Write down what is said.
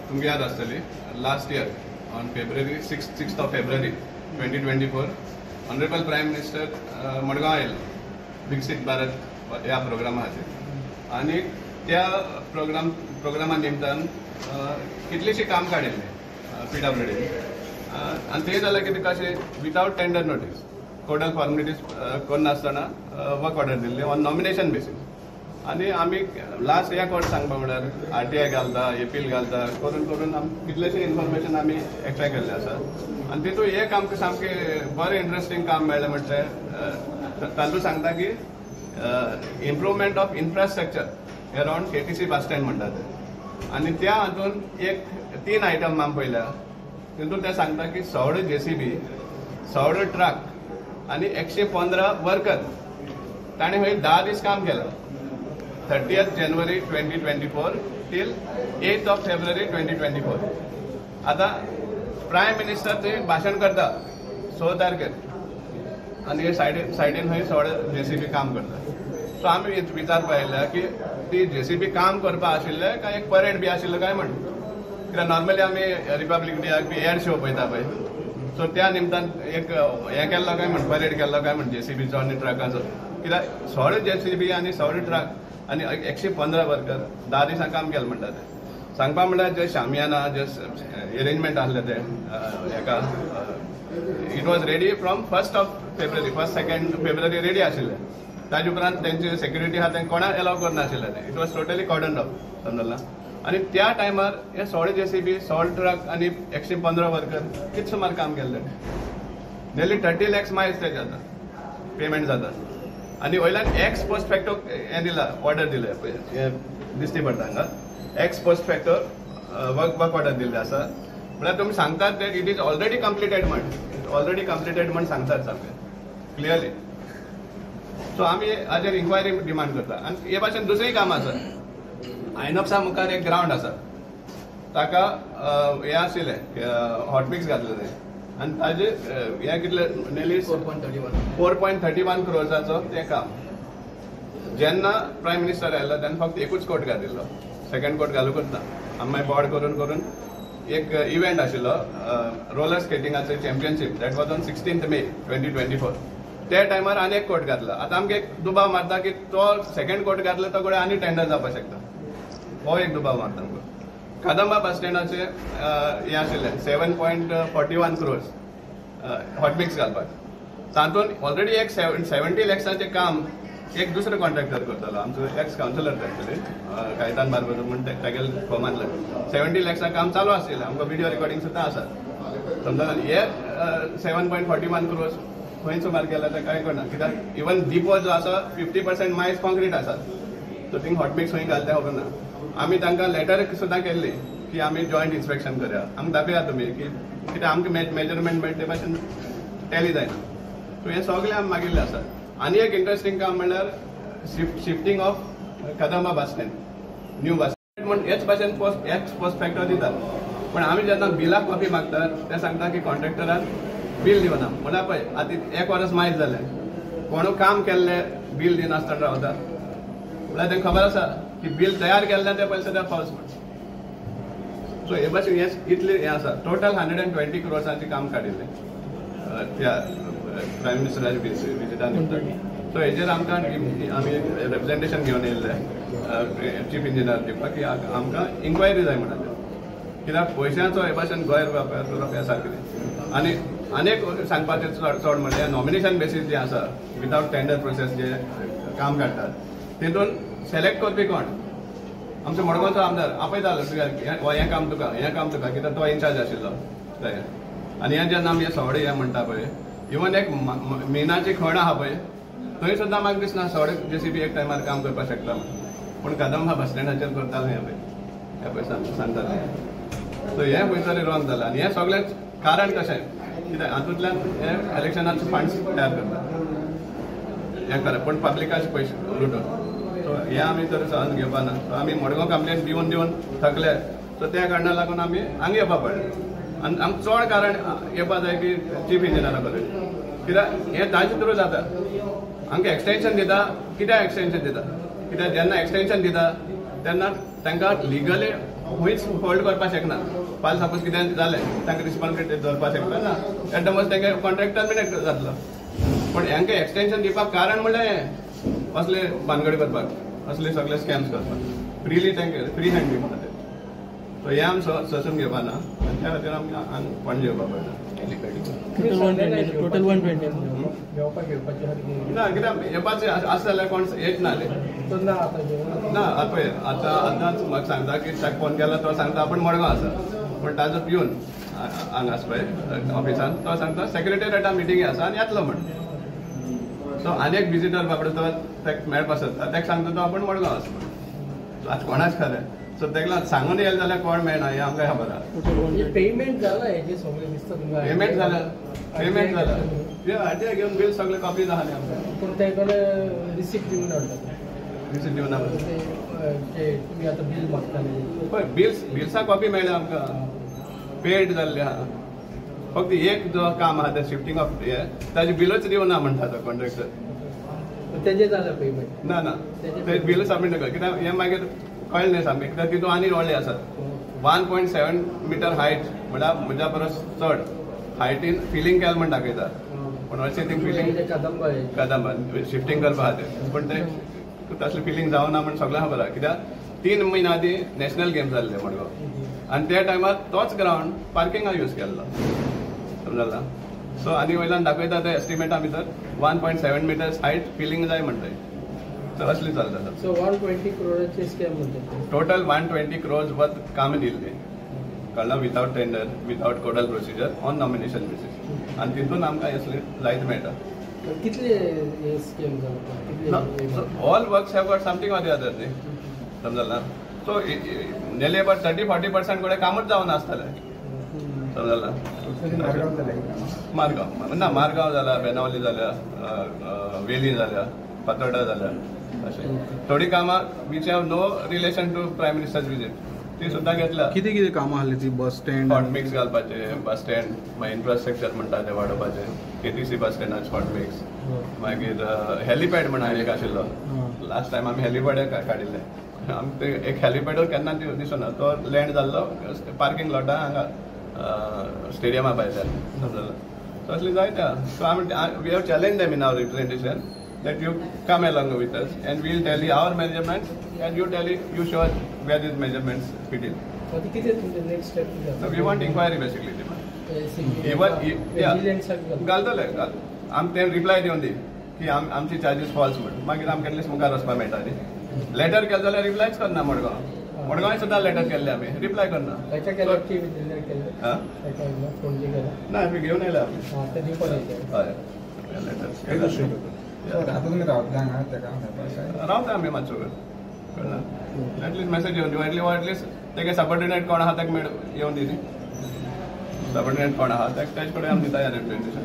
तुमगे याद आसतली last year on February 6th of February 2024 honourable prime minister Madgaon आयलो विकसित भारत ह्या प्रोग्रामाचेर आनी त्या प्रोग्रामा निमतान कितलीशी काम काडिल्ले PWD आनी ते जाल्यार कितें कशें विथआउट टेंडर नोटीस कोर्टान फॉर्मेलिटीज करनासतना वर्क ऑर्डर दिल्ली ऑन नॉमिनेशन बेसीस आनी आमी लास्ट ह्या कोर्ट सांगपा म्हळ्यार RTI घालता एपील घालता करून करून कितलेशे इन्फॉर्मेशन आमी एक्स्ट्रा केल्ले आसा आनी तितून एक आमकां सामकें बरें इंट्रस्टिंग काम मेळ्ळें म्हटल्यार तातूंत सांगता की improvement of infrastructure around KTC bus stand म्हणटा ते आनी त्या हातून एक 3 आयटम आमी पळयल्या तितून ते सांगता की 16 JCB 16 ट्रक आनी 115 वर्कर ताणें खंय 10 दीस काम केलां 30th January 2024 till 8th of February 2024 आता प्रायम मिनिस्टर थंय भाशण करता 6 तारखेर आनी सायडीन खंय 16 JCB काम करता सो आमी विचारपा आयल्या की ती JCB काम करपा आशिल्ले काय एक परेड बी आशिल्लो काय म्हण कित्याक नॉर्मली आमी रिपब्लीक डेक बी एड शो पळयता पळय सो त्या निमतान एक हें केल्लो काय म्हण परेड केल्लो काय म्हण JCBचो आनी ट्रकाचो कित्याक 16 JCB आनी 16 ट्रक आनी 115 वर्कर 10 दिसां काम केलें म्हणटा ते सांगपा म्हळ्यार जे शामियाना जे अरेंजमेंट आसले ते हेका it was ready from 1st of February 2nd February ready आशिल्ले ताजे उपरांत तेंची सेक्युरिटी आहा तेंकां कोणा एलाव करनाशिल्ले ते it was totally cordon off समजला आनी त्या टायमार हे 16 JCB 16 ट्रक आनी 115 वर्कर कितें सुमार काम केल्लें नियरली 30 lakhs मायल्स ते जाता पेमेंट जाता आनी वयल्यान एक्स पोस्ट फॅक्टो हें दिला ऑर्डर दिले दिसती पडटा हांगा x post facto work order दिल्ले आसा म्हळ्यार तुमी सांगतात ते इट इज ऑलरेडी कंप्लिटेड म्हण सांगतात सामकें क्लियरली सो आमी हाजेर इन्क्वायरी डिमांड करता आनी हे भाशेन दुसरीय काम आसा आयनॉक्सा मुखार एक ग्रावंड आसा ताका हें आशिल्लें हॉटमिक्स घातले ते आनी ताजे हें कितले नियरली 4.31 crores तें काम जेन्ना प्रायम मिनिस्टर आयलो तेन्ना फक्त एकूच कोट घातिल्लो सेकंड कोट घालूंकूच ना आमी मागीर बोर्ड करून एक इव्हेंट आशिल्लो रोलर स्केटिंगाचो championship that was on 16th May 2024 त्या टायमार आनी एक कोट घातलो आतां आमकां एक दुबाव मारता की तो सेकंड कोट घातलो तो कडेन आनी टेंडर जावपाक शकता हो एक दुबाव मारता आमकां कदंबा बस स्टँडाचे हें आशिल्लें 7.41 crores हॉटमिक्स घालपाक तातूंत ऑलरेडी एक 70 lakhsचे काम एक दुसरो कॉन्ट्रॅक्टर करतालो आमचो x councillor actually Caitan barber म्हण तागेले फॉर्मांतले 70 lakhs काम चालू आशिल्लें आमकां व्हिडिओ रिकॉर्डिंग सुद्दां आसा समजा हे 7.41 crores खंय सुमार केला ते कांय करना कित्याक इवन डिपो जो आसा 50% मायज कॉन्क्रीट आसा सो थिंग हॉटमिक्स खंय घालता खबर ना आमी तांकां लेटर सुद्दां केल्ली की आमी जॉयंट इन्स्पेक्शन करया आमकां दाखया तुमी की कित्याक आमकां मेजरमेंट मेळटा ते भाशेन टॅली जायना सो हें सगळें आमी मागिल्लें आसा आनी एक इंट्रस्टिंग काम म्हणल्यार shifting of Kadamba bus stand new bus stand म्हण हेच भाशेन पोस्ट फॅक्टर दितात पण आमी जेन्ना बिलाक कॉपी मागतात ते सांगता की कॉन्ट्रॅक्टरान बील दिवना म्हळ्यार पळय आतां 1 वर्स मायज जालें कोणू काम केल्लें बील दिनासतना रावता म्हळ्यार तांकां खबर आसा की बील तयार केल्लें ते पयलीं सद्या फॉल्स म्हण सो हे भाशेन हें इतलें हें आसा टोटल 120 crores काम काडिल्लें त्या प्रायम मिनिस्टराच्या विजिटान निमतान सो हेजेर आमकां आमी रिप्रेजेंटेशन घेवन येयल्ले चीफ इंजिनियर दिवपाक की आमकां इन्क्वायरी जाय म्हणाले कित्याक पयशांचो हे भाशेन गोंय करप हें सारकें आनी आनीक सांगपाचें चड म्हणल्यार नॉमिनेशन बेसीस जे आसा विथआउट टेंडर प्रोसेस जे काम काडटात तितून सिलेक्ट करपी कोण आमचो मडगांवचो आमदार आपयतालो हें काम तुका कित्याक तो इन्चार्ज आशिल्लो थंय आनी हें जेन्ना आमी सवडे हें म्हणटा पळय इवन एक मेनाची खण आहा पळय थंय सुद्दां म्हाका दिसना 16 JCB एक टायमार काम करपाक शकता पूण कदंबा बस स्टँडाचेर करताले हें पळय सांगताले सो हें खंय तरी रॉंग जालां आनी हें सगळें कारण कशें कित्याक हातूंतल्यान हे इलेक्शनाचे फंड्स तयार करता हें करप पूण पब्लिकाचे पयशे लुटोवन सो हें आमी तर सहन घेवपा ना सो आमी मडगांव कंप्लेन दिवन थकले सो त्या कारणाक लागून आमी हांगा येवपा पडलें आनी आमकां चड कारण येवपा जाय की चीफ इंजिनियरा कडेन कित्याक हें ताजे थ्रू जाता आमकां एक्सटेंशन दिता कित्याक एक्सटेंशन दिता कित्याक जेन्ना एक्सटेंशन दिता तेन्ना तांकां लिगली हुंयच होल्ड करपाक शकना फाल्यां सपोज कितें जालें तांकां रिस्पॉन्सिबिलिटी धरपाक शकना ना एट द मोस्ट तांकां कॉन्ट्रॅक्ट टर्मिनेट जातलो पण हांकां एक्सटेन्शन दिवपाक कारण म्हणल्यार हें असले भानगडी करपाक असले सगळे स्कॅम्स करपाक फ्रीली तांकां फ्री हँड दिवपाक ते सो हें आमी सोसून घेवपा ना आनी त्या खातीर आमकां फंड घेवपाक पडटा टोटल 120 ना कित्याक येवपाचें आसा जाल्यार कोण येच ना ना पळय आतांच म्हाका सांगता की ताका फोन केला तो सांगता आपूण मडगांव आसा पण ताजो पिवन हांगा आसा पळय ऑफिसान तो सांगता सेक्रेटेरिएटान मिटींग आसा आनी येतलो म्हण सो आनी एक विजिटर बाबडो तो ताका मेळपाक सोदता ताका सांगता तो आपूण मडगांव आसा म्हण आतां कोणाच खरें सो ताका सांगून येयलें जाल्यार कोण मेळना हें आमकां खबर आहा पेमेंट जाला हेजे सगळे दिसता तुमकां पेमेंट जाला हाजे घेवन बील सगळे कॉपीज आहा न्ही आमकां पूण तेकडे रिसिप्ट दिवन हाडटा रिसिप्ट दिवना तुमी आतां बील मागताले पळय बिल्सां कॉपी मेळ्ळ्या आमकां पेड जाल्ले आहा फक्त एक जो काम आहा ते शिफ्टिंग ऑफ हे ताजी बिलूच दिवना म्हणटा तो कॉन्ट्रॅक्टर तेजे जाला पेमेंट ना ते बिल सबमीट कर कित्याक हें मागीर कळ्ळें न्ही सामकें कित्याक तितून आनी व्हडले आसात 1.7 मीटर हायट म्हळ्यार म्हज्या परस चड हायटीन फिलिंग केलें म्हण दाखयता पूण अशें ती फिलिंग कदंबा शिफ्टिंग करपा आहा ते पूण ते तसलें फिलिंग जावना म्हण सगळ्यांक खबर आहा कित्याक 3 म्हयने आदीं नॅशनल गेम्स जाल्ले मडगांव आनी त्या टायमार तोच ग्रावंड पार्किंगाक यूज केल्लो समजला सो आनी वयल्यान दाखयता ते एस्टिमेटा भितर 1.7 मिटर्स हायट फिलिंग जाय म्हणटाय सो असली चलता सो 120 करोडाचे स्कॅम म्हणटा टोटल 120 crores वर्थ काम दिल्ली कळ्ळें without tender without codal procedure on nomination basis आनी तितून आमकां असले जायत मेळटा कितले स्कॅम जाता all works have got something or the other न्ही समजला सो नेली अबाउट 30-40% कडेन कामूच जावन आसतलें समजला मारगांव जाला बेनावली जाल्या वेली जाल्या फातोर्डा जाल्या अशें थोडी कामां which have no relation to prime ministers visit ती सुद्दां घेतल्या कितें कामां आहली ती बस स्टँड हॉट मिक्स घालपाचे बस स्टँड मागीर इन्फ्रास्ट्रक्चर म्हणटा ते वाडोवपाचे केटीसी बस स्टँडाचे हॉट मिक्स मागीर हेलिपॅड म्हण एक आशिल्लो लास्ट टायम आमी हेलिपॅड काडिल्ले आमकां ते एक हेलिपॅडूय केन्ना दिसना तो लँड जाल्लो पार्किंग लॉटा हांगा स्टेडियमा भायर समजला सो असली जायत्या सो आमी we have challenge them in our representation that you come along with us and we'll tell you our measurements and you show us where these measurements fit in. What is the next step? So we want inquiry basically. घालतले आम ते reply दिवन दी की आमची charges false म्हणून मागीर आमकां at least मुखार वचपाक मेळटा न्ही लेटर केलें जाल्यार रिप्लायच करना मडगांव सुद्दां लेटर केल्ले आमी रिप्लाय करना ना आमी घेवन येयला आमी हय लेटर रावता आमी मातसो कळ्ळें एटलीस्ट मेसेज येवन दिवं एटलीस्ट तेगे सबऑर्डिनेट कोण आहा ताका येवन दी सबऑर्डिनेट कोण आहा ताचे कडेन आमी दिता रिप्रेझेंटेशन